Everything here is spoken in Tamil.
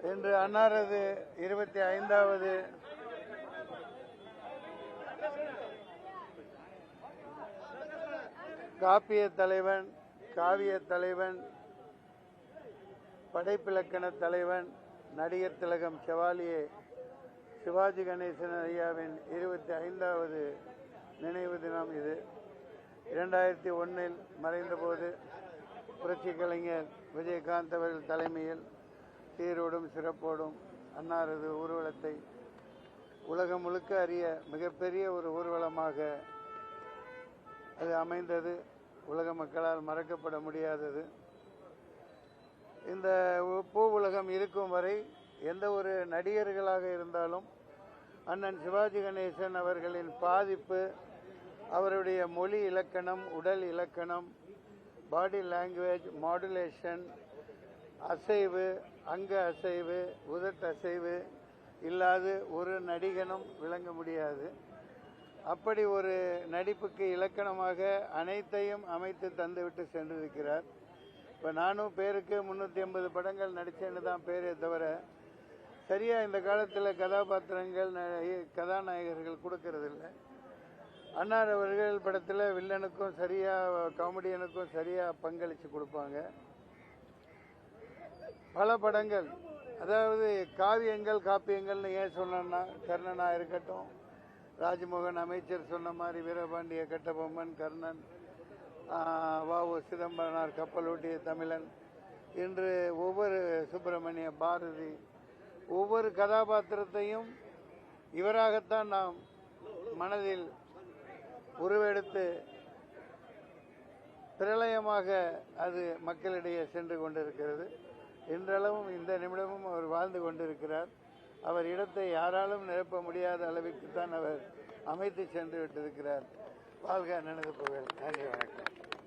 இன்று அன்னாரது 25வது காப்பிய தலைவன், காவிய தலைவன், படைப்பிலக்கண தலைவன், நடிகர் திலகம் செவாலியே சிவாஜி கணேசன் ஐயாவின் 25வது நினைவு தினம் இது. 2001 மறைந்தபோது புரட்சி கலைஞர் விஜயகாந்த் அவர்கள் தலைமையில் சீரோடும் சிறப்போடும் அன்னாரது ஊர்வலத்தை உலகம் முழுக்க அறிய மிகப்பெரிய ஒரு ஊர்வலமாக அது அமைந்தது. உலக மக்களால் மறக்கப்பட முடியாதது. இந்த பூ உலகம் இருக்கும் வரை எந்த ஒரு நடிகர்களாக இருந்தாலும் அண்ணன் சிவாஜி கணேசன் அவர்களின் பாதிப்பு, அவருடைய மொழி இலக்கணம், உடல் இலக்கணம், பாடி லாங்குவேஜ், மாடுலேஷன், அசைவு, அங்க அசைவு, உதட்டு அசைவு இல்லாது ஒரு நடிகனும் விளங்க முடியாது. அப்படி ஒரு நடிப்புக்கு இலக்கணமாக அனைத்தையும் அமைத்து தந்துவிட்டு சென்றிருக்கிறார். இப்போ நானும் பேருக்கு 350 படங்கள் நடித்தேன்னு தான் பேரே தவிர சரியாக இந்த காலத்தில் கதாபாத்திரங்கள், கதாநாயகர்கள் கொடுக்கறதில்லை. அன்னார் அவர்கள் படத்தில் வில்லனுக்கும் சரியாக, காமெடியனுக்கும் சரியாக பங்களித்து கொடுப்பாங்க. பல படங்கள், அதாவது காவியங்கள், காப்பியங்கள்னு ஏன் சொன்னா, கர்ணனா இருக்கட்டும், ராஜ்மோகன் அமைச்சர் சொன்ன மாதிரி வீரபாண்டிய கட்டபொம்மன், கர்ணன், வ.உ. சிதம்பரனார் கப்பலோட்டிய தமிழன், இன்று ஒவ்வொரு சுப்பிரமணிய பாரதி, ஒவ்வொரு கதாபாத்திரத்தையும் இவராகத்தான் நாம் மனதில் உருவெடுத்து பிரளயமாக அது மக்களிடையே சென்று கொண்டிருக்கிறது. இன்றளவும் இந்த நிமிடமும் அவர் வாழ்ந்து கொண்டிருக்கிறார். அவர் இடத்தை யாராலும் நிரப்ப முடியாத அளவிற்கு தான் அவர் அமைத்து சென்று விட்டிருக்கிறார். வாழ்க நினைவு புகழ். நன்றி, வணக்கம்.